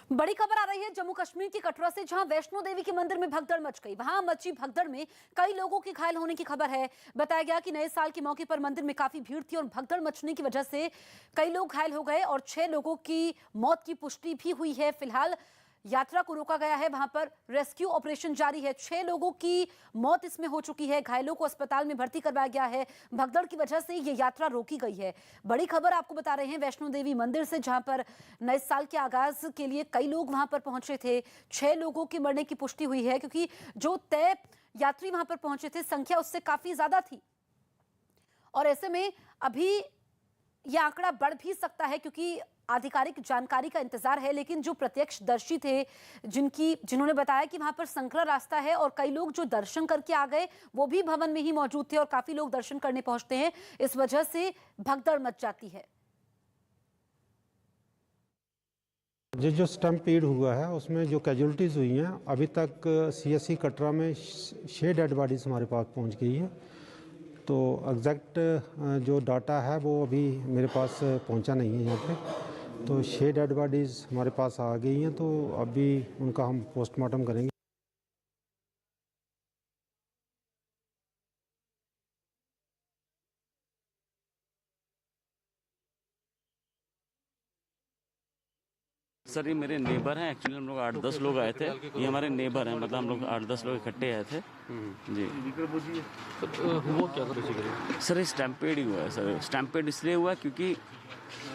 बड़ी खबर आ रही है जम्मू कश्मीर के कटरा से, जहां वैष्णो देवी के मंदिर में भगदड़ मच गई। वहां मची भगदड़ में कई लोगों के घायल होने की खबर है। बताया गया कि नए साल के मौके पर मंदिर में काफी भीड़ थी और भगदड़ मचने की वजह से कई लोग घायल हो गए और 6 लोगों की मौत की पुष्टि भी हुई है। फिलहाल यात्रा को रोका गया है, वहां पर रेस्क्यू ऑपरेशन जारी है। 6 लोगों की मौत इसमें हो चुकी है, घायलों को अस्पताल में भर्ती करवाया गया है। भगदड़ की वजह से ये यात्रा रोकी गई है। बड़ी खबर आपको बता रहे हैं वैष्णो देवी मंदिर से, जहां पर नए साल के आगाज के लिए कई लोग वहां पर पहुंचे थे। 6 लोगों के मरने की पुष्टि हुई है, क्योंकि जो तय यात्री वहां पर पहुंचे थे संख्या उससे काफी ज्यादा थी और ऐसे में अभी यह आंकड़ा बढ़ भी सकता है, क्योंकि आधिकारिक जानकारी का इंतजार है। लेकिन जो प्रत्यक्षदर्शी थे जिन्होंने बताया कि वहां पर संकरा रास्ता है और कई लोग जो दर्शन करके आ गए वो भी भवन में ही मौजूद थे और काफी लोग दर्शन करने पहुंचते हैं, इस वजह से भगदड़ मच जाती है। जो स्टम्पीड हुआ है उसमें जो कैजुअलिटीज़ हुई हैं, अभी तक सीएससी कटरा में 6 डेड बॉडीज़ हमारे पास पहुंच गई हैं। तो एग्जैक्ट जो डाटा है वो अभी मेरे पास पहुंचा नहीं है यहाँ पे। तो 6 डेड बॉडीज़ हमारे पास आ गई हैं, तो अभी उनका हम पोस्टमार्टम करेंगे। सर ये मेरे नेबर हैं। एक्चुअली हम लोग 8-10 लोग आए थे। ये हमारे नेबर हैं, मतलब हम लोग 8-10 लोग इकट्ठे आए थे जी। हुआ क्या था बेसिकली? सर ये स्टैम्पेड ही हुआ है। सर स्टैम्पेड इसलिए हुआ क्योंकि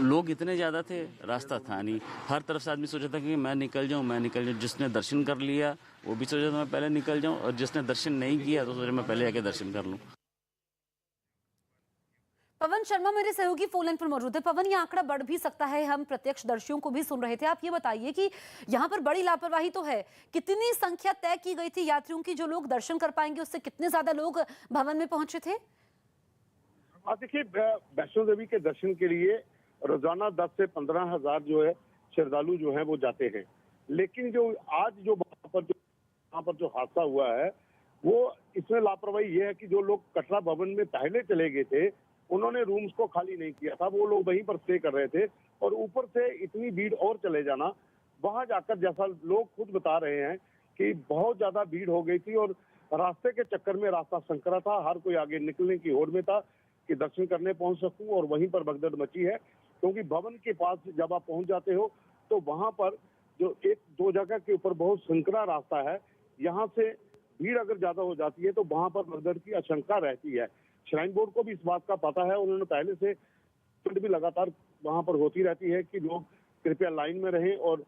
लोग इतने ज़्यादा थे, रास्ता था नहीं। हर तरफ से आदमी सोचा था कि मैं निकल जाऊँ। जिसने दर्शन कर लिया वो भी सोचा था मैं पहले निकल जाऊँ, और जिसने दर्शन नहीं किया तो सोचा मैं पहले आके दर्शन कर लूँ। पवन शर्मा मेरे सहयोगी फोन लाइन पर मौजूद है। पवन, ये आंकड़ा बढ़ भी सकता है, हम प्रत्यक्षदर्शियों को भी सुन रहे थे। आप ये बताइए कि यहाँ पर बड़ी लापरवाही तो है, कितनी संख्या तय की गई थी यात्रियों की जो लोग दर्शन कर पाएंगे, उससे कितने ज्यादा लोग भवन में पहुंचे थे? देखिए, वैष्णो देवी के दर्शन के लिए रोजाना 10 से 15 हजार जो है श्रद्धालु जो है वो जाते हैं। लेकिन जो आज जो वहाँ पर जो हादसा हुआ है वो इसमें लापरवाही ये है कि जो लोग कटरा भवन में पहले चले गए थे उन्होंने रूम्स को खाली नहीं किया था, वो लोग वहीं पर स्टे कर रहे थे। और ऊपर से इतनी भीड़ और चले जाना, वहां जाकर जैसा लोग खुद बता रहे हैं कि बहुत ज्यादा भीड़ हो गई थी और रास्ते के चक्कर में रास्ता संकरा था। हर कोई आगे निकलने की होड़ में था कि दर्शन करने पहुंच सकूं, और वहीं पर भगदड़ मची है। क्योंकि भवन के पास जब आप पहुंच जाते हो तो वहां पर जो 1-2 जगह के ऊपर बहुत संकरा रास्ता है, यहाँ से भीड़ अगर ज्यादा हो जाती है तो वहां पर भगदड़ की आशंका रहती है। श्राइन बोर्ड को भी इस बात का पता है, उन्होंने पहले से भी लगातार वहां पर होती रहती है कि लोग कृपया लाइन में रहें और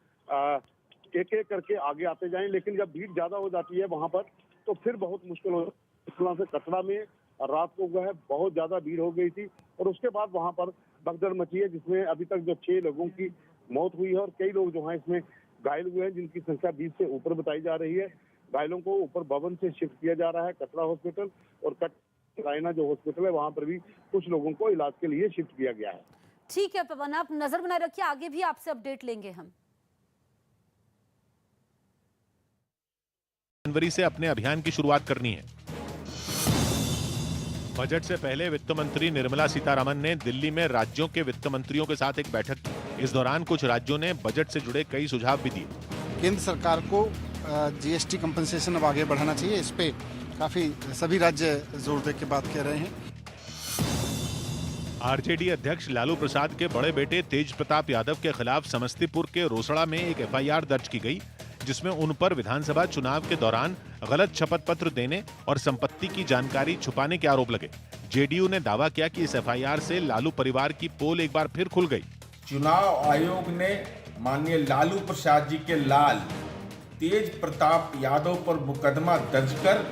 एक एक करके आगे आते जाएं। लेकिन जब भीड़ ज्यादा हो जाती है वहां पर तो फिर बहुत मुश्किल हो जाती है। कटरा में रात को जो है बहुत ज्यादा भीड़ हो गई थी और उसके बाद वहां पर भगदड़ मची है, जिसमें अभी तक जो 6 लोगों की मौत हुई है और कई लोग जो है इसमें घायल हुए हैं, जिनकी संख्या 20 से ऊपर बताई जा रही है। घायलों को ऊपर भवन से शिफ्ट किया जा रहा है कटरा हॉस्पिटल, और रायना जो हॉस्पिटल है वहां पर भी कुछ लोगों को इलाज के लिए शिफ्ट किया गया है। ठीक है पवन, आप नजर बनाए रखिए, आगे भी आपसे अपडेट लेंगे हम। जनवरी से अपने अभियान की शुरुआत करनी है। बजट से पहले वित्त मंत्री निर्मला सीतारमण ने दिल्ली में राज्यों के वित्त मंत्रियों के साथ एक बैठक की। इस दौरान कुछ राज्यों ने बजट से जुड़े कई सुझाव भी दिए। केंद्र सरकार को जीएसटी कंपनसेशन अब आगे बढ़ाना चाहिए, इस पे काफी सभी राज्य जोर दे के बात कह रहे हैं। आरजेडी अध्यक्ष लालू प्रसाद के बड़े बेटे तेज प्रताप यादव के खिलाफ समस्तीपुर के रोसड़ा में एक एफआईआर दर्ज की गई, जिसमें उन पर विधानसभा चुनाव के दौरान गलत शपथ पत्र देने और संपत्ति की जानकारी छुपाने के आरोप लगे। जेडीयू ने दावा किया कि इस एफआईआर से लालू परिवार की पोल एक बार फिर खुल गई। चुनाव आयोग ने माननीय लालू प्रसाद जी के लाल तेज प्रताप यादव पर मुकदमा दर्ज कर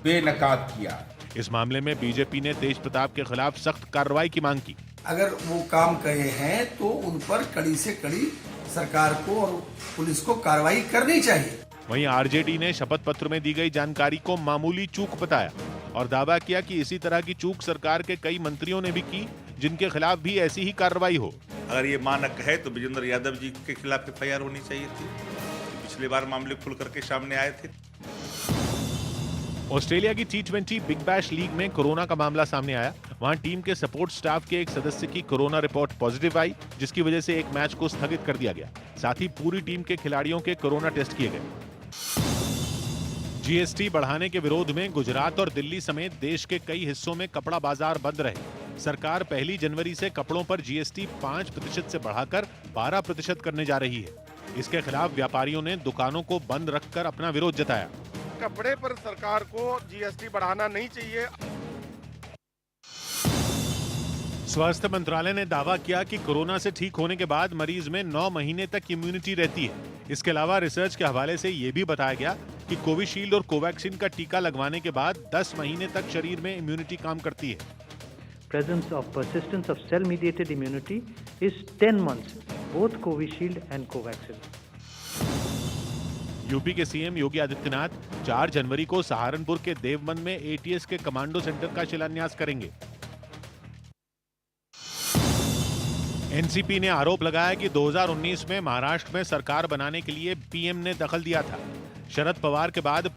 बेनकाब किया। इस मामले में बीजेपी ने तेज प्रताप के खिलाफ सख्त कार्रवाई की मांग की। अगर वो काम कहे हैं तो उन पर कड़ी से कड़ी सरकार को और पुलिस को कार्रवाई करनी चाहिए। वहीं आरजेडी ने शपथ पत्र में दी गई जानकारी को मामूली चूक बताया और दावा किया कि इसी तरह की चूक सरकार के कई मंत्रियों ने भी की, जिनके खिलाफ भी ऐसी ही कार्रवाई हो। अगर ये मानक है तो विजेंद्र यादव जी के खिलाफ एफआईआर होनी चाहिए थी। पिछली बार मामले खुल करके सामने आए थे। ऑस्ट्रेलिया की T20 बिग बैश लीग में कोरोना का मामला सामने आया। वहां टीम के सपोर्ट स्टाफ के एक सदस्य की कोरोना रिपोर्ट पॉजिटिव आई, जिसकी वजह से एक मैच को स्थगित कर दिया गया। साथ ही पूरी टीम के खिलाड़ियों के कोरोना टेस्ट किए गए। जीएसटी बढ़ाने के विरोध में गुजरात और दिल्ली समेत देश के कई हिस्सों में कपड़ा बाजार बंद रहे। सरकार 1 जनवरी से कपड़ों पर जीएसटी 5% से बढ़ाकर 12% करने जा रही है। इसके खिलाफ व्यापारियों ने दुकानों को बंद रखकर अपना विरोध जताया। कपड़े पर सरकार को जीएसटी बढ़ाना नहीं चाहिए। स्वास्थ्य मंत्रालय ने दावा किया कि कोरोना से ठीक होने के बाद मरीज में 9 महीने तक इम्यूनिटी रहती है। इसके अलावा रिसर्च के हवाले से ये भी बताया गया कि कोविशील्ड और कोवैक्सीन का टीका लगवाने के बाद 10 महीने तक शरीर में इम्यूनिटी काम करती है। Presence of persistence of cell-mediated immunity is 10 months, both Covishield and Covaxin. UP के सीएम योगी आदित्यनाथ 4 जनवरी को सहारनपुर के देवबंद में एटीएस के कमांडो सेंटर का शिलान्यास करेंगे। एनसीपी ने आरोप लगाया कि 2019 में महाराष्ट्र में सरकार बनाने के लिए पीएम ने दखल दिया था। शरद पवार के बाद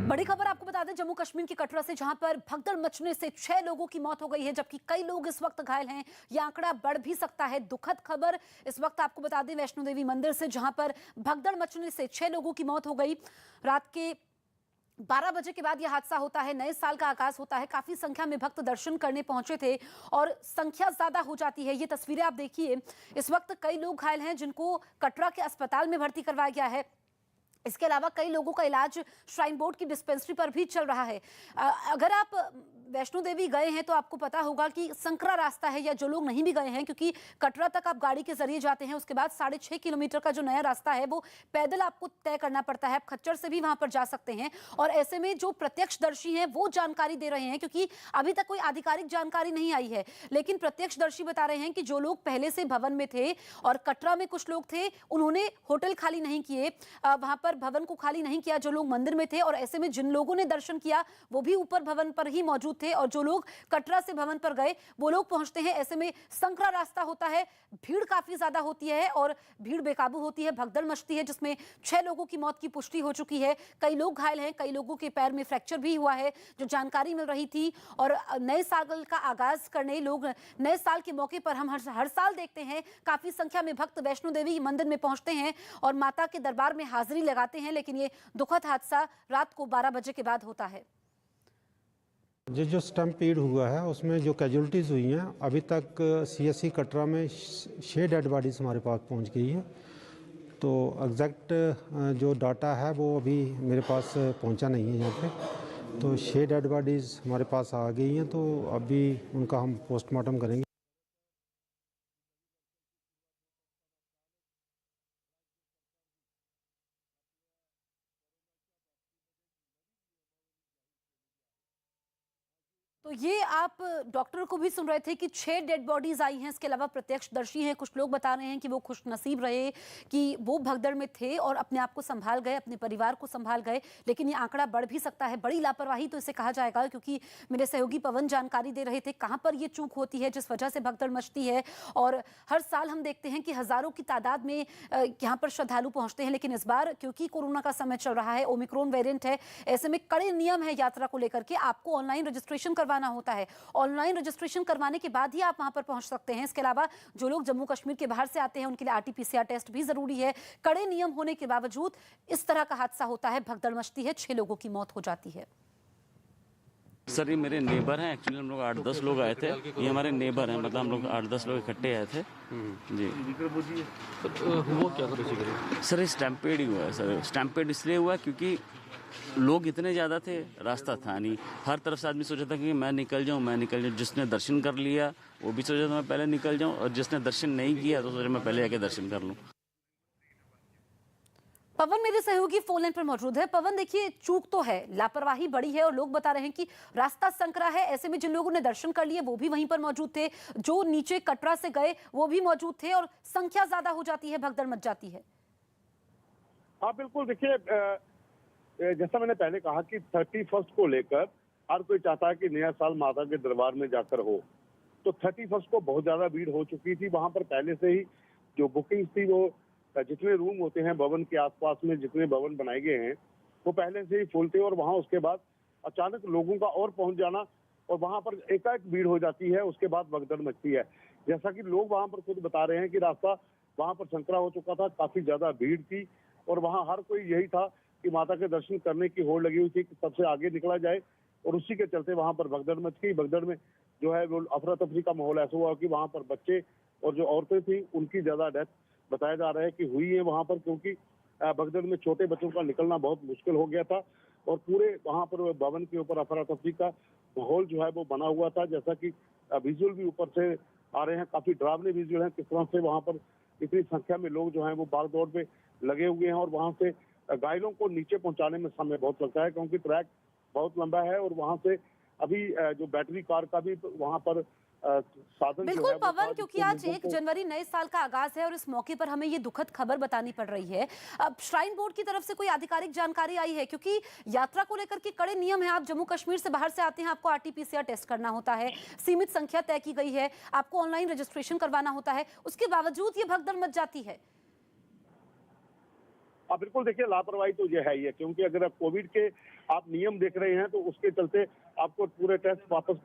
बड़ी खबर आपको बता दें, जम्मू कश्मीर की कटरा से जहां पर भगदड़ मचने से 6 लोगों की मौत हो गई है, जबकि कई लोग इस वक्त घायल हैं। यह आंकड़ा बढ़ भी सकता है। दुखद खबर इस वक्त आपको बता दें वैष्णो देवी मंदिर से, जहां पर भगदड़ मचने से 6 लोगों की मौत हो गई। रात के 12 बजे के बाद यह हादसा होता है। नए साल का आगाज होता है। काफी संख्या में भक्त दर्शन करने पहुंचे थे और संख्या ज्यादा हो जाती है। ये तस्वीरें आप देखिए, इस वक्त कई लोग घायल हैं जिनको कटरा के अस्पताल में भर्ती करवाया गया है। इसके अलावा कई लोगों का इलाज श्राइन बोर्ड की डिस्पेंसरी पर भी चल रहा है। अगर आप वैष्णो देवी गए हैं तो आपको पता होगा कि संकरा रास्ता है, या जो लोग नहीं भी गए हैं, क्योंकि कटरा तक आप गाड़ी के जरिए जाते हैं, उसके बाद 6.5 किलोमीटर का जो नया रास्ता है वो पैदल आपको तय करना पड़ता है। आप खच्चर से भी वहां पर जा सकते हैं। और ऐसे में जो प्रत्यक्षदर्शी हैं वो जानकारी दे रहे हैं, क्योंकि अभी तक कोई आधिकारिक जानकारी नहीं आई है, लेकिन प्रत्यक्षदर्शी बता रहे हैं कि जो लोग पहले से भवन में थे और कटरा में कुछ लोग थे, उन्होंने होटल खाली नहीं किए, वहां पर भवन को खाली नहीं किया, जो लोग मंदिर में थे। और ऐसे में जिन लोगों ने दर्शन किया वो भी ऊपर भवन पर ही मौजूद थे, और जो लोग कटरा से भवन पर गए वो लोग पहुंचते हैं। ऐसे में संकरा रास्ता होता है, भीड़ काफी ज्यादा होती है और भीड़ बेकाबू होती है, भगदड़ मचती है, जिसमें 6 लोगों की मौत की पुष्टि हो चुकी है। कई लोग घायल हैं, कई लोगों के पैर में फ्रैक्चर भी हुआ है, जो जानकारी मिल रही थी। और नए साल का आगाज करने लोग, नए साल के मौके पर हम हर साल देखते हैं काफी संख्या में भक्त वैष्णो देवी मंदिर में पहुंचते हैं और माता के दरबार में हाजिरी लगाते हैं, लेकिन ये दुखद हादसा रात को 12 बजे के बाद होता है। जो स्टम्पीड हुआ है उसमें जो कैजुअलिटीज़ हुई हैं, अभी तक सीएससी कटरा में 6 डेड बॉडीज़ हमारे पास पहुंच गई है। तो एग्जैक्ट जो डाटा है वो अभी मेरे पास पहुंचा नहीं है यहाँ पे। तो 6 डेड बॉडीज़ हमारे पास आ गई हैं, तो अभी उनका हम पोस्टमार्टम करेंगे। तो ये आप डॉक्टर को भी सुन रहे थे कि 6 डेड बॉडीज आई हैं। इसके अलावा प्रत्यक्षदर्शी हैं, कुछ लोग बता रहे हैं कि वो खुशनसीब रहे कि वो भगदड़ में थे और अपने आप को संभाल गए, अपने परिवार को संभाल गए। लेकिन ये आंकड़ा बढ़ भी सकता है। बड़ी लापरवाही तो इसे कहा जाएगा, क्योंकि मेरे सहयोगी पवन जानकारी दे रहे थे कहां पर ये चूक होती है जिस वजह से भगदड़ मचती है। और हर साल हम देखते हैं कि हजारों की तादाद में यहाँ पर श्रद्धालु पहुंचते हैं, लेकिन इस बार क्योंकि कोरोना का समय चल रहा है, ओमिक्रॉन वेरिएंट है, ऐसे में कड़े नियम है यात्रा को लेकर के। आपको ऑनलाइन रजिस्ट्रेशन करवाना होता है। ऑनलाइन रजिस्ट्रेशन करवाने के बाद ही आप वहां पर पहुंच सकते हैं। इसके अलावा जो लोग जम्मू कश्मीर के बाहर से आते हैं उनके लिए आरटी-पीसीआर टेस्ट भी जरूरी है। कड़े नियम होने के बावजूद इस तरह का हादसा होता है, भगदड़ मचती है, 6 लोगों की मौत हो जाती है। सर ये मेरे नेबर हैं, एक्चुअली हम लोग 8-10 लोग आए थे। ये हमारे नेबर हैं, मतलब हम लोग 8-10 लोग इकट्ठे आए थे जी। हुआ क्या था बेसिकली? सर स्टैम्पेड ही हुआ है। सर स्टैम्पेड इसलिए हुआ क्योंकि लोग इतने ज़्यादा थे, रास्ता था नहीं। हर तरफ से आदमी सोचा था कि मैं निकल जाऊँ। जिसने दर्शन कर लिया वो भी सोचा था मैं पहले निकल जाऊँ, और जिसने दर्शन नहीं किया तो सोचा मैं पहले आके दर्शन कर लूँ। पवन मेरे सहयोगी फोन लाइन पर मौजूद है। पवन देखिए, चूक तो है, लापरवाही बड़ी है और लोग बता रहे हैं कि रास्ता संकरा है। ऐसे में जिन लोगों ने दर्शन कर लिए वो भी वहीं पर मौजूद थे, जो नीचे कटरा से गए वो भी मौजूद थे, और संख्या ज्यादा हो जाती है, भगदड़ मच जाती है। हाँ बिल्कुल, देखिए जैसा मैंने पहले कहा कि 31 को लेकर हर कोई चाहता है कि नया साल माता के दरबार में जाकर हो। तो 31 को बहुत ज्यादा भीड़ हो चुकी थी। वहां पर पहले से ही जो बुकिंग थी वो जितने रूम होते हैं भवन के आसपास में, जितने भवन बनाए गए हैं वो पहले से ही फुल थे और वहाँ उसके बाद अचानक लोगों का और पहुंच जाना और वहाँ पर एकाएक भीड़ हो जाती है, उसके बाद भगदड़ मचती है। जैसा कि लोग वहाँ पर खुद बता रहे हैं कि रास्ता वहाँ पर संकरा हो चुका था, काफी ज्यादा भीड़ थी और वहाँ हर कोई यही था कि माता के दर्शन करने की होड़ लगी हुई थी कि सबसे आगे निकला जाए और उसी के चलते वहाँ पर भगदड़ मच गई। भगदड़ में जो है वो अफरा तफरी का माहौल ऐसा हुआ कि वहाँ पर बच्चे और जो औरतें थी उनकी ज्यादा डेथ बताया जा रहा है कि हुई है वहाँ पर, क्योंकि भगदड़ में छोटे बच्चों का निकलना बहुत मुश्किल हो गया था और पूरे वहाँ पर भवन के ऊपर अफरा तफरी का माहौल जो है वो बना हुआ था। जैसा कि विजुअल भी ऊपर से आ रहे हैं, काफी डरावने विजुअल हैं किस तरह से वहाँ पर इतनी संख्या में लोग जो हैं वो भाग दौड़ में लगे हुए हैं और वहाँ से घायलों को नीचे पहुंचाने में समय बहुत लगता है क्योंकि ट्रैक बहुत लंबा है और वहाँ से अभी जो बैटरी कार का भी वहाँ पर साधन बिल्कुल पवन, क्योंकि आज 1 जनवरी नए साल का आगाज है और इस मौके पर हमें ये दुखद खबर बतानी पड़ रही है। अब श्राइन बोर्ड की तरफ से कोई आधिकारिक जानकारी आई है? क्योंकि यात्रा को लेकर के कड़े नियम है। आप जम्मू कश्मीर से बाहर से आते हैं, आपको RT-PCR टेस्ट करना होता है, सीमित संख्या तय की गई है, आपको ऑनलाइन रजिस्ट्रेशन करवाना होता है, उसके बावजूद ये भगदड़ मच जाती है। बिल्कुल, देखिए लापरवाही तो ये है ही है, क्योंकि अगर आप कोविड के आप नियम देख रहे हैं तो उसके चलते आपको पूरे टेस्ट वापस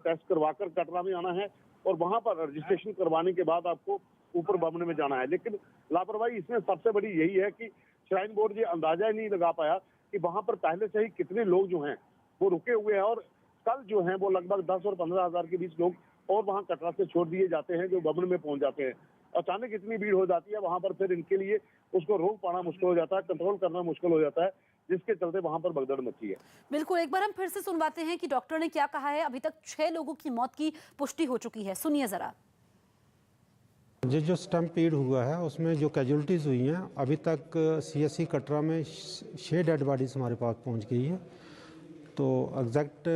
टेस्ट करवाकर कटरा में आना है और वहां पर रजिस्ट्रेशन करवाने के बाद आपको ऊपर भवन में जाना है। लेकिन लापरवाही इसमें सबसे बड़ी यही है कि श्राइन बोर्ड ये अंदाजा ही नहीं लगा पाया कि वहां पर पहले से ही कितने लोग जो हैं वो रुके हुए हैं और कल जो हैं वो लगभग 10 और 15 हजार के बीच लोग और वहां कटरा से छोड़ दिए जाते हैं जो भवन में पहुंच जाते हैं। अचानक इतनी भीड़ हो जाती है वहां पर, फिर इनके लिए उसको रोक पाना मुश्किल हो जाता है, कंट्रोल करना मुश्किल हो जाता है, जिसके चलते वहां पर भगदड़ मची है। बिल्कुल, एक बार हम फिर से सुनवाते हैं कि डॉक्टर ने क्या कहा है। अभी तक 6 लोगों की मौत की पुष्टि हो चुकी है, सुनिए जरा। जो स्टम्पीड हुआ है उसमें जो कैजुअलिटीज़ हुई हैं, अभी तक CSC कटरा में 6 डेड बॉडीज हमारे पास पहुंच गई है। तो एग्जैक्ट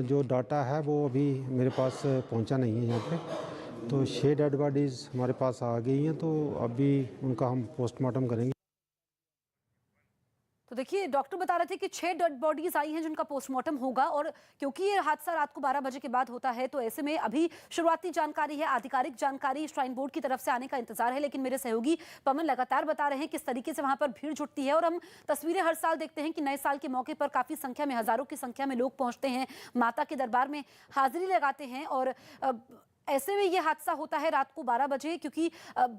जो डाटा है वो अभी मेरे पास पहुंचा नहीं है यहाँ पे। तो 6 डेड बॉडीज़ हमारे पास आ गई हैं, तो अभी उनका हम पोस्टमार्टम करेंगे। तो देखिए, डॉक्टर बता रहे थे कि 6 डेड बॉडीज आई हैं जिनका पोस्टमार्टम होगा और क्योंकि ये हादसा रात को 12 बजे के बाद होता है तो ऐसे में अभी शुरुआती जानकारी है, आधिकारिक जानकारी श्राइन बोर्ड की तरफ से आने का इंतजार है। लेकिन मेरे सहयोगी पवन लगातार बता रहे हैं किस तरीके से वहां पर भीड़ जुटती है और हम तस्वीरें हर साल देखते हैं कि नए साल के मौके पर काफी संख्या में, हजारों की संख्या में लोग पहुंचते हैं, माता के दरबार में हाजिरी लगाते हैं और ऐसे में ये हादसा होता है रात को 12 बजे, क्योंकि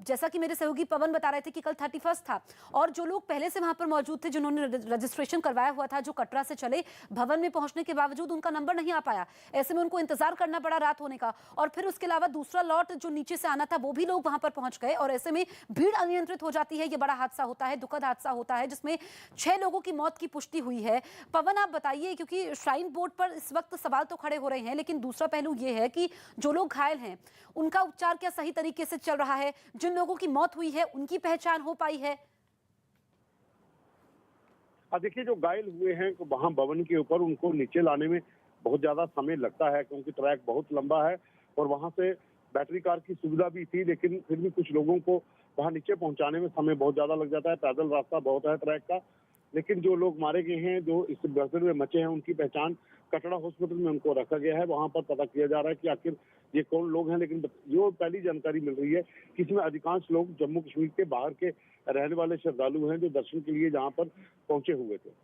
जैसा कि मेरे सहयोगी पवन बता रहे थे कि कल 31 था और जो लोग पहले से वहां पर मौजूद थे, जिन्होंने रजिस्ट्रेशन करवाया हुआ था, जो कटरा से चले, भवन में पहुंचने के बावजूद उनका नंबर नहीं आ पाया। ऐसे में उनको इंतजार करना पड़ा रात होने का और फिर उसके अलावा दूसरा लॉट जो नीचे से आना था वो भी लोग वहां पर पहुंच गए और ऐसे में भीड़ अनियंत्रित हो जाती है। ये बड़ा हादसा होता है, दुखद हादसा होता है जिसमें 6 लोगों की मौत की पुष्टि हुई है। पवन, आप बताइए, क्योंकि श्राइन बोर्ड पर इस वक्त सवाल तो खड़े हो रहे हैं, लेकिन दूसरा पहलू ये है कि जो लोग घायल हैं उनका उपचार क्या सही तरीके से चल रहा है? जिन लोगों की मौत हुई है उनकी पहचान हो पाई है? देखिए, जो घायल हुए हैं वहां भवन के ऊपर उनको नीचे लाने में बहुत ज्यादा समय लगता है क्योंकि ट्रैक बहुत लंबा है और वहां से बैटरी कार की सुविधा भी थी, लेकिन फिर भी कुछ लोगों को वहां नीचे पहुंचाने में समय बहुत ज्यादा लग जाता है। पैदल रास्ता बहुत है ट्रैक का, लेकिन जो लोग मारे गए हैं, जो इस भगदड़ में मचे हैं, उनकी पहचान कटरा हॉस्पिटल में उनको रखा गया है। वहां पर पता किया जा रहा है कि आखिर ये कौन लोग हैं, लेकिन जो पहली जानकारी मिल रही है कि इसमें अधिकांश लोग जम्मू कश्मीर के बाहर के रहने वाले श्रद्धालु हैं जो दर्शन के लिए जहां पर पहुंचे हुए थे।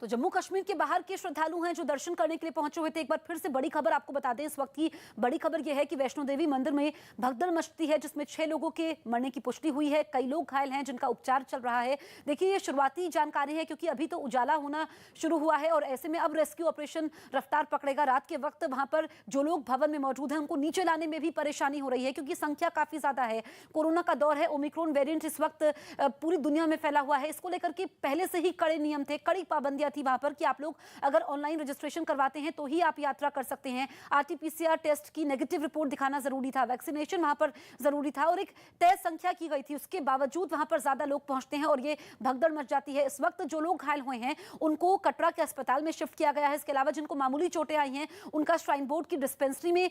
तो जम्मू कश्मीर के बाहर के श्रद्धालु हैं जो दर्शन करने के लिए पहुंचे हुए थे। एक बार फिर से बड़ी खबर आपको बता दें, इस वक्त की बड़ी खबर यह है कि वैष्णो देवी मंदिर में भगदड़ मचती है जिसमें 6 लोगों के मरने की पुष्टि हुई है, कई लोग घायल हैं जिनका उपचार चल रहा है। देखिए, ये शुरुआती जानकारी है क्योंकि अभी तो उजाला होना शुरू हुआ है और ऐसे में अब रेस्क्यू ऑपरेशन रफ्तार पकड़ेगा। रात के वक्त वहां पर जो लोग भवन में मौजूद हैं उनको नीचे लाने में भी परेशानी हो रही है क्योंकि संख्या काफी ज्यादा है। कोरोना का दौर है, ओमिक्रॉन वेरिएंट इस वक्त पूरी दुनिया में फैला हुआ है। इसको लेकर के पहले से ही कड़े नियम थे, कड़ी पाबंदियां थी वहां पर कि आप लोग अगर ऑनलाइन रजिस्ट्रेशन करवाते हैं तो ही आप यात्रा कर सकते हैं। RT-PCR टेस्ट की नेगेटिव रिपोर्ट दिखाना जरूरी था, वैक्सीनेशन वहां पर जरूरी था और एक तय संख्या की गई थी। उसके बावजूद वहां पर ज्यादा लोग पहुंचते हैं और ये भगदड़ मच जाती है। इस वक्त जो लोग घायल हुए हैं उनको कटरा के अस्पताल में शिफ्ट किया गया है। इसके अलावा जिनको मामूली चोटें आई हैं उनका श्राइन बोर्ड की डिस्पेंसरी में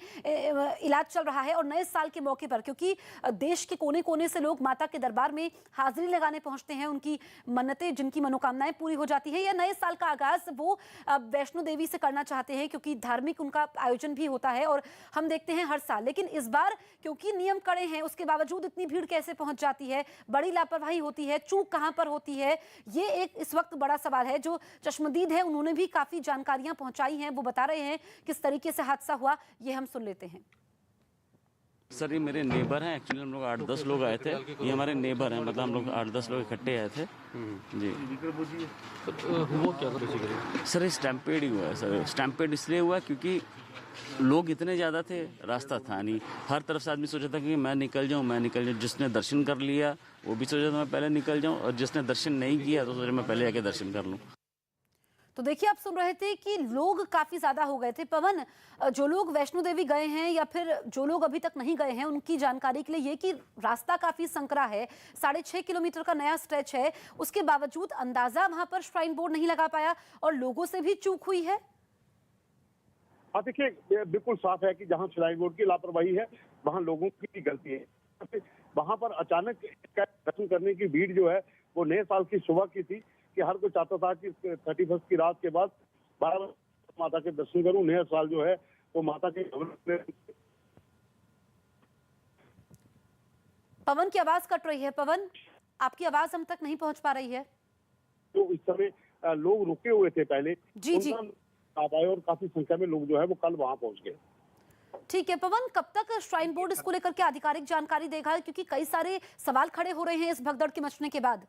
इलाज चल रहा है। और नए साल के मौके पर क्योंकि देश के कोने कोने से लोग माता के दरबार में हाजिरी लगाने पहुंचते हैं, उनकी मन्नतें, जिनकी मनोकामनाएं पूरी हो जाती है, या नए साल का आगाज वो वैष्णो देवी से करना चाहते हैं, क्योंकि धार्मिक उनका आयोजन भी होता है और हम देखते हैं हर साल। लेकिन इस बार क्योंकि नियम कड़े हैं, उसके बावजूद इतनी भीड़ कैसे पहुंच जाती है, बड़ी लापरवाही होती है, चूक कहां पर होती है, ये एक इस वक्त बड़ा सवाल है। जो चश्मदीद है उन्होंने भी काफी जानकारियां पहुंचाई हैं, वो बता रहे हैं किस तरीके से हादसा हुआ, ये हम सुन लेते हैं। सर ये मेरे नेबर हैं, एक्चुअली हम लोग 8-10 लोग आए थे, ये हमारे नेबर हैं, मतलब हम लोग 8-10 लोग इकट्ठे आए थे जी। हुआ क्या था बेसिकली? सर ये स्टैम्पेड ही हुआ है सर। स्टैम्पेड इसलिए हुआ क्योंकि लोग इतने ज़्यादा थे, रास्ता था नहीं, हर तरफ से आदमी सोचा था कि मैं निकल जाऊँ। जिसने दर्शन कर लिया वो भी सोचा था मैं पहले निकल जाऊँ, और जिसने दर्शन नहीं किया तो सोचा मैं पहले आके दर्शन कर लूँ। तो देखिए, आप सुन रहे थे कि लोग काफी ज्यादा हो गए थे। पवन, जो लोग वैष्णो देवी गए हैं या फिर जो लोग अभी तक नहीं गए हैं, उनकी जानकारी के लिए ये कि रास्ता काफी संकरा है, 6.5 किलोमीटर का नया स्ट्रेच है, उसके बावजूद अंदाजा वहां पर श्राइन बोर्ड नहीं लगा पाया और लोगों से भी चूक हुई है। हाँ देखिए, बिल्कुल साफ है कि जहाँ श्राइन बोर्ड की लापरवाही है वहाँ लोगों की गलती है। वहाँ पर अचानक दर्शन करने की भीड़ जो है वो नए साल की सुबह की थी कि हर कोई चाहता था कि 31 की रात के बाद 12 बजे माता के दर्शन करूं। नया साल जो है वो माता के पवन की आवाज कट रही है। पवन, आपकी आवाज हम तक नहीं पहुंच पा रही है। तो इस समय लोग रुके हुए थे पहले जी। आप आए और काफी संख्या में लोग जो है वो कल वहां पहुंच गए। ठीक है पवन, कब तक श्राइन बोर्ड इसको लेकर के आधिकारिक जानकारी देगा, क्योंकि कई सारे सवाल खड़े हो रहे हैं इस भगदड़ के मचने के बाद।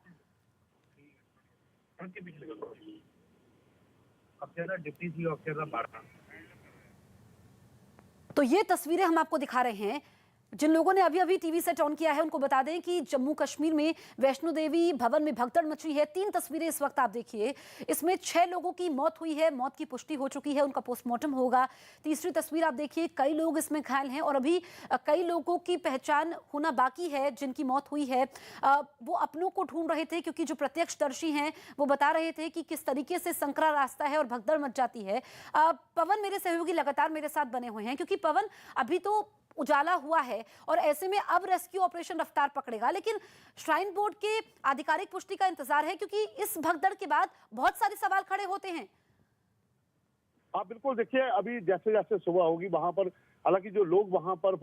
तो ये तस्वीरें हम आपको दिखा रहे हैं। जिन लोगों ने अभी अभी टीवी सेट ऑन किया है उनको बता दें कि जम्मू कश्मीर में वैष्णो देवी भवन में भगदड़ मची है। 3 तस्वीरें इस वक्त आप देखिए, इसमें 6 लोगों की मौत हुई है, मौत की पुष्टि हो चुकी है, उनका पोस्टमार्टम होगा। तीसरी तस्वीर आप देखिए, कई लोग इसमें घायल हैं और अभी कई लोगों की पहचान होना बाकी है जिनकी मौत हुई है। वो अपनों को ढूंढ रहे थे, क्योंकि जो प्रत्यक्षदर्शी हैं वो बता रहे थे कि किस तरीके से संकरा रास्ता है और भगदड़ मच जाती है। पवन मेरे सहयोगी लगातार मेरे साथ बने हुए हैं, क्योंकि पवन अभी तो उजाला हुआ है और ऐसे में अब रेस्क्यू ऑपरेशन रफ्तार पकड़ेगा, लेकिन श्राइन बोर्ड के आधिकारिक पुष्टि का इंतजार है, क्योंकि इस भगदड़ के बाद बहुत सारे सवाल खड़े होते हैं। आप बिल्कुल देखिए, अभी जैसे जैसे सुबह होगी वहां पर, हालांकि जो लोग वहां पर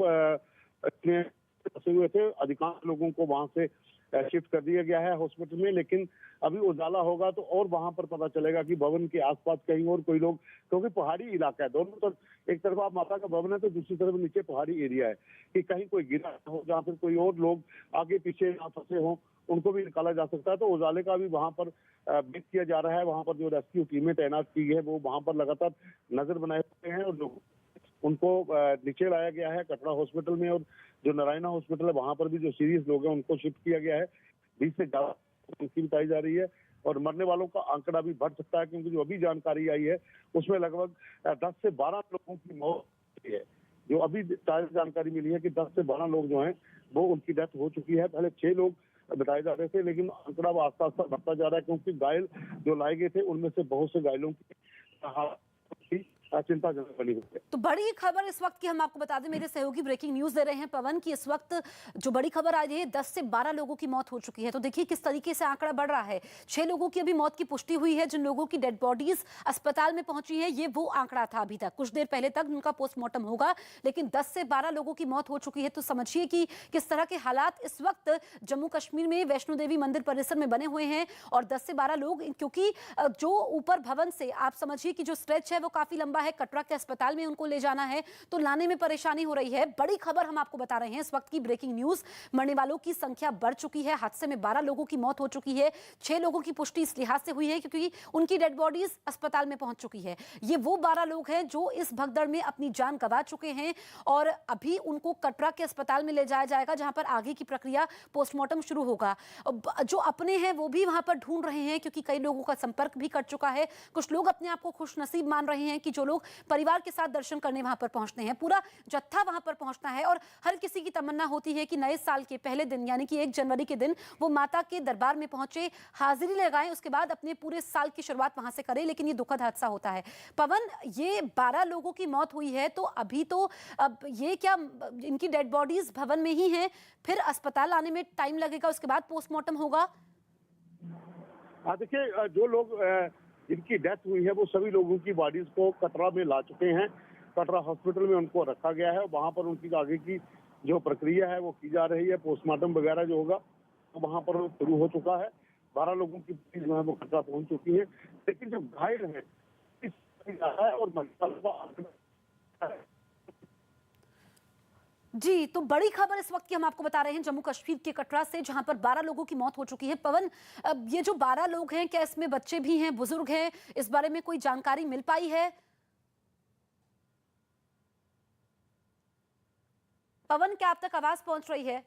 फंसे हुए थे अधिकांश लोगों को वहां से शिफ्ट कर दिया गया है हॉस्पिटल में, लेकिन अभी उजाला होगा तो और वहां पर पता चलेगा कि भवन के आसपास कहीं और कोई लोग, क्योंकि पहाड़ी इलाका है दोनों तरफ, एक तरफ आप माता का भवन है तो दूसरी तरफ नीचे पहाड़ी एरिया है, कि कहीं कोई गिरा हो जहाँ फिर कोई और लोग आगे पीछे ना फंसे हों, उनको भी निकाला जा सकता है। तो उजाले का भी वहां पर वेट किया जा रहा है। वहां पर जो रेस्क्यू टीमें तैनात की है वो वहां पर लगातार नजर बनाए हुए हैं और उनको नीचे लाया गया है कटरा हॉस्पिटल में, और जो नारायणा हॉस्पिटल है वहां पर भी जो सीरियस लोग हैं उनको शिफ्ट किया गया है। 20 से ज्यादा संख्या बताई जा रही है और मरने वालों का आंकड़ा भी बढ़ सकता है, क्योंकि जो अभी जानकारी आई है उसमें लगभग 10 से 12 लोगों की मौत हुई है। जो अभी जानकारी मिली है कि 10 से 12 लोग जो हैं वो उनकी डेथ हो चुकी है। पहले 6 लोग बताए जा रहे थे, लेकिन आंकड़ा वो आस्ता आस्ता बढ़ता जा रहा है, क्योंकि घायल जो लाए गए थे उनमें से बहुत से घायलों की चिंताजनक बनी हुई है। तो बड़ी खबर इस वक्त की हम आपको बता दें, मेरे सहयोगी ब्रेकिंग न्यूज दे रहे हैं पवन, की इस वक्त जो बड़ी खबर आई है 10 से 12 लोगों की मौत हो चुकी है। तो देखिए किस तरीके से आंकड़ा बढ़ रहा है। 6 लोगों की अभी मौत की पुष्टि हुई है, जिन लोगों की डेड बॉडीज अस्पताल में पहुंची है ये वो आंकड़ा था अभी तक, कुछ देर पहले तक उनका पोस्टमार्टम होगा, लेकिन 10 से 12 लोगों की मौत हो चुकी है। तो समझिए कि किस तरह के हालात इस वक्त जम्मू कश्मीर में वैष्णो देवी मंदिर परिसर में बने हुए हैं। और 10 से 12 लोग, क्योंकि जो ऊपर भवन से आप समझिए कि जो स्ट्रेच है वो काफी लंबा है, कटरा के अस्पताल में उनको ले जाना है, तो लाने में परेशानी हो रही है। बड़ी खबर हम आपको बता रहे हैं इस वक्त की, ब्रेकिंग न्यूज। मरने वालों की संख्या बढ़ चुकी है, हादसे में 12 लोगों की मौत हो चुकी है। 6 लोगों की पुष्टि इस लिहाज से हुई है क्योंकि उनकी डेड बॉडीज अस्पताल में पहुंच चुकी है। ये वो 12 लोग हैं जो इस भगदड़ में अपनी जान गंवा चुके हैं और अभी उनको कटरा के अस्पताल में ले जाया जाएगा, जहां पर आगे की प्रक्रिया पोस्टमार्टम शुरू होगा। जो अपने हैं वो भी वहां पर ढूंढ रहे हैं, क्योंकि कई लोगों का संपर्क भी कट चुका है। कुछ लोग अपने आप को खुशनसीब मान रहे हैं कि जो लोग परिवार के साथ दर्शन करने वहां पर पहुंचते हैं, पूरा जत्था वहां पर पहुंचना है। और हर किसी की तमन्ना होती है कि नए साल के पहले दिन यानी कि 1 जनवरी के दिन वो माता के दरबार में पहुंचे, हाजिरी लगाएं, उसके बाद अपने पूरे साल की शुरुआत वहां से करें। लेकिन ये दुखद हादसा होता है। पवन, ये 12 लोगों की मौत हुई है, तो अभी तो अब ये क्या इनकी डेड बॉडीज भवन में ही हैं, फिर अस्पताल आने में टाइम लगेगा, उसके बाद पोस्टमार्टम होगा? देखिए, जो लोग जिनकी डेथ हुई है वो सभी लोगों की बॉडीज को कटरा में ला चुके हैं। कटरा हॉस्पिटल में उनको रखा गया है। वहां पर उनकी आगे की जो प्रक्रिया है वो की जा रही है। पोस्टमार्टम वगैरह जो होगा तो वहां पर शुरू हो चुका है। 12 लोगों की बॉडीज जो है वो कटरा पहुंच चुकी है, लेकिन जो घायल है और जी, तो बड़ी खबर इस वक्त की हम आपको बता रहे हैं जम्मू कश्मीर के कटरा से, जहां पर 12 लोगों की मौत हो चुकी है। पवन, अब ये जो 12 लोग हैं, क्या इसमें बच्चे भी हैं, बुजुर्ग हैं, इस बारे में कोई जानकारी मिल पाई है? पवन, क्या आप तक आवाज पहुंच रही है?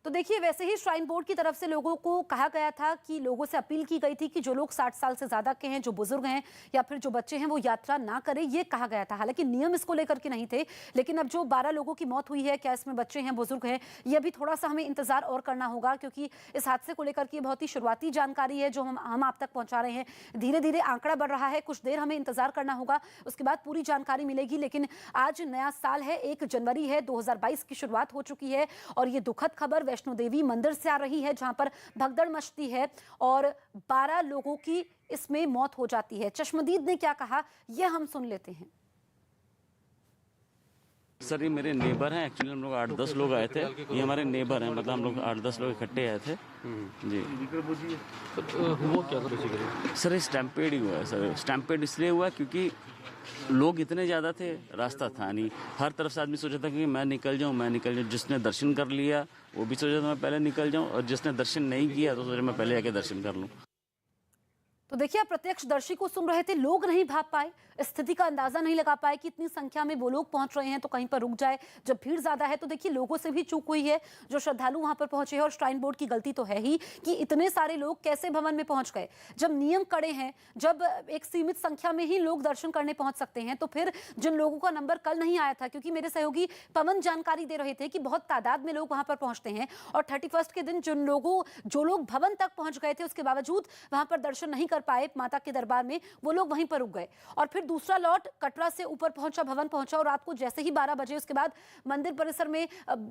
तो देखिए, वैसे ही श्राइन बोर्ड की तरफ से लोगों को कहा गया था कि लोगों से अपील की गई थी कि जो लोग 60 साल से ज्यादा के हैं, जो बुजुर्ग हैं या फिर जो बच्चे हैं, वो यात्रा ना करें, ये कहा गया था। हालांकि नियम इसको लेकर के नहीं थे, लेकिन अब जो 12 लोगों की मौत हुई है, क्या इसमें बच्चे हैं, बुजुर्ग हैं, ये अभी थोड़ा सा हमें इंतजार और करना होगा, क्योंकि इस हादसे को लेकर के बहुत ही शुरुआती जानकारी है जो हम आप तक पहुंचा रहे हैं। धीरे धीरे आंकड़ा बढ़ रहा है, कुछ देर हमें इंतजार करना होगा, उसके बाद पूरी जानकारी मिलेगी। लेकिन आज नया साल है, 1 जनवरी है, 2022 की शुरुआत हो चुकी है और ये दुखद खबर वैष्णो देवी मंदिर से आ रही है, जहां पर भगदड़ मचती है और 12 लोगों की इसमें मौत हो जाती है। चश्मदीद ने क्या कहा, यह हम सुन लेते हैं। सर, ये मेरे नेबर हैं। एक्चुअली हम लोग 8-10 लोग आए थे। ये हमारे नेबर हैं, मतलब हम लोग 8-10 लोग इकट्ठे आए थे जी। हुआ क्या था बेसिकली? सर, ये स्टैम्पेड ही हुआ है। सर, स्टैम्पेड इसलिए हुआ क्योंकि लोग इतने ज़्यादा थे, रास्ता था नहीं। हर तरफ से आदमी सोचा था कि मैं निकल जाऊँ। जिसने दर्शन कर लिया वो भी सोचा था मैं पहले निकल जाऊँ, और जिसने दर्शन नहीं किया तो सोचा मैं पहले आके दर्शन कर लूँ। तो देखिए, आप प्रत्यक्षदर्शी को सुन रहे थे, लोग नहीं भाग पाए, स्थिति का अंदाजा नहीं लगा पाए कि इतनी संख्या में वो लोग पहुंच रहे हैं तो कहीं पर रुक जाए। जब भीड़ ज्यादा है तो देखिए लोगों से भी चूक हुई है, जो श्रद्धालु वहां पर पहुंचे हैं, और श्राइन बोर्ड की गलती तो है ही कि इतने सारे लोग कैसे भवन में पहुंच गए। जब नियम कड़े हैं, जब एक सीमित संख्या में ही लोग दर्शन करने पहुंच सकते हैं, तो फिर जिन लोगों का नंबर कल नहीं आया था, क्योंकि मेरे सहयोगी पवन जानकारी दे रहे थे कि बहुत तादाद में लोग वहां पर पहुंचते हैं, और 31 के दिन जो लोग भवन तक पहुंच गए थे, उसके बावजूद वहां पर दर्शन नहीं कर पाए माता के दरबार में, वो लोग वहीं पर रुक गए। और फिर दूसरा लॉट कटरा से ऊपर पहुंचा, भवन पहुंचा, और रात को जैसे ही 12 बजे उसके बाद मंदिर परिसर में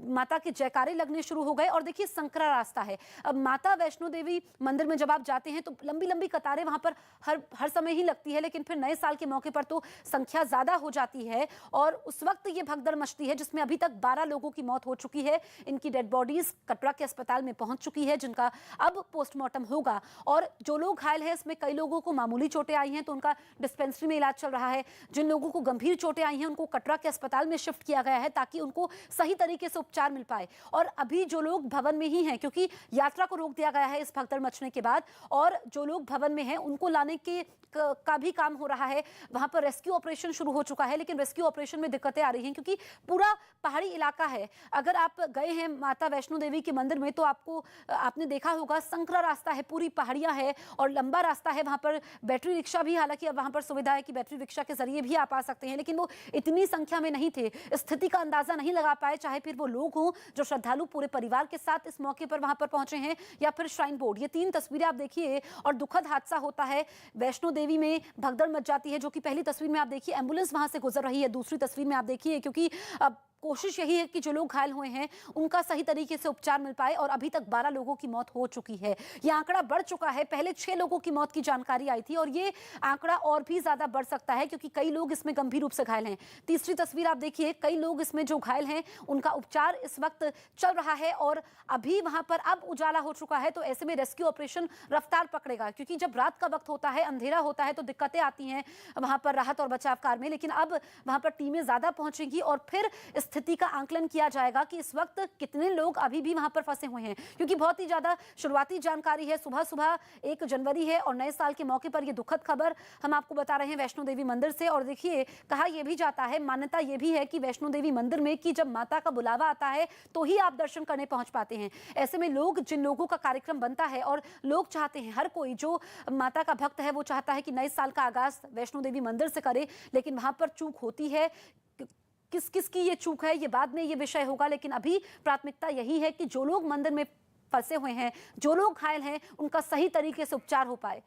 माता के जयकारे लगने शुरू हो गए। और देखिए, संकरा रास्ता है। अब माता वैष्णो देवी मंदिर में जब आप जाते हैं तो लंबी लंबी कतारें वहां पर हर समय ही लगती है, लेकिन फिर नए साल के मौके पर तो संख्या ज्यादा हो जाती है, और उस वक्त ये भगदड़ मचती है, जिसमें अभी तक 12 लोगों की मौत हो चुकी है। इनकी डेड बॉडीज कटरा के अस्पताल में पहुंच चुकी है, जिनका अब पोस्टमार्टम होगा। और जो लोग घायल हैं, इसमें कई लोगों को मामूली चोटें आई हैं तो उनका डिस्पेंसरी में इलाज चल रहा है। जिन लोगों को गंभीर चोटें आई हैं उनको कटरा के अस्पताल में शिफ्ट किया गया है, ताकि उनको सही तरीके से उपचार मिल पाए। और अभी जो लोग भवन में ही हैं, क्योंकि यात्रा को रोक दिया गया है इस भगदड़ मचने के बाद, और जो लोग भवन में हैं उनको लाने का भी काम हो रहा है। वहां पर रेस्क्यू ऑपरेशन शुरू हो चुका है, लेकिन रेस्क्यू ऑपरेशन में दिक्कतें आ रही हैं, क्योंकि पूरा पहाड़ी इलाका है। अगर आप गए हैं माता वैष्णो देवी के मंदिर में तो आपने देखा होगा, संकरा रास्ता है, पूरी पहाड़ियां है और लंबा रास्ता है। वहां पर बैटरी रिक्शा भी, हालांकि अब वहां पर सुविधा है कि बैटरी रिक्शा के जरिए भी आप आ सकते हैं, लेकिन वो इतनी संख्या में नहीं थे, स्थिति का अंदाजा नहीं लगा पाए, चाहे फिर वो लोग हों जो श्रद्धालु पूरे परिवार के साथ इस मौके पर वहां पर पहुंचे हैं, या फिर श्राइन बोर्ड। ये 3 तस्वीरें आप देखिए, और दुखद हादसा होता है। वैष्णो देवी में भगदड़ मच जाती है, जो कि पहली तस्वीर में आप देखिए एम्बुलेंस वहां से गुजर रही है, दूसरी तस्वीर में आप देखिए, क्योंकि अब कोशिश यही है कि जो लोग घायल हुए हैं उनका सही तरीके से उपचार मिल पाए, और अभी तक 12 लोगों की मौत हो चुकी है। ये आंकड़ा बढ़ चुका है, पहले 6 लोगों की मौत की जानकारी आई थी, और ये आंकड़ा और भी ज्यादा बढ़ सकता है, क्योंकि कई लोग इसमें गंभीर रूप से घायल हैं। तीसरी तस्वीर आप देखिए, कई लोग इसमें जो घायल हैं उनका उपचार इस वक्त चल रहा है, और अभी वहां पर अब उजाला हो चुका है, तो ऐसे में रेस्क्यू ऑपरेशन रफ्तार पकड़ेगा, क्योंकि जब रात का वक्त होता है, अंधेरा होता है, तो दिक्कतें आती हैं वहां पर राहत और बचाव कार्य में। लेकिन अब वहां पर टीमें ज्यादा पहुंचेंगी, और फिर स्थिति का आंकलन किया जाएगा कि इस वक्त कितने लोग अभी भी वहां पर फंसे हुए हैं, क्योंकि बहुत ही ज्यादा शुरुआती जानकारी है। सुबह सुबह 1 जनवरी है और नए साल के मौके पर यह दुखद खबर हम आपको बता रहे हैं वैष्णो देवी मंदिर से। और देखिए, कहा यह भी जाता है, मान्यता यह भी है कि वैष्णो देवी मंदिर में कि जब माता का बुलावा आता है तो ही आप दर्शन करने पहुंच पाते हैं। ऐसे में जिन लोगों का कार्यक्रम बनता है, और लोग चाहते हैं, हर कोई जो माता का भक्त है वो चाहता है कि नए साल का आगाज वैष्णो देवी मंदिर से करे, लेकिन वहां पर चूक होती है। किस की ये चूक है, ये बाद में ये विषय होगा, लेकिन अभी प्राथमिकता यही है कि जो लोग मंदिर में फंसे हुए हैं, जो लोग घायल हैं, उनका सही तरीके से उपचार हो पाए।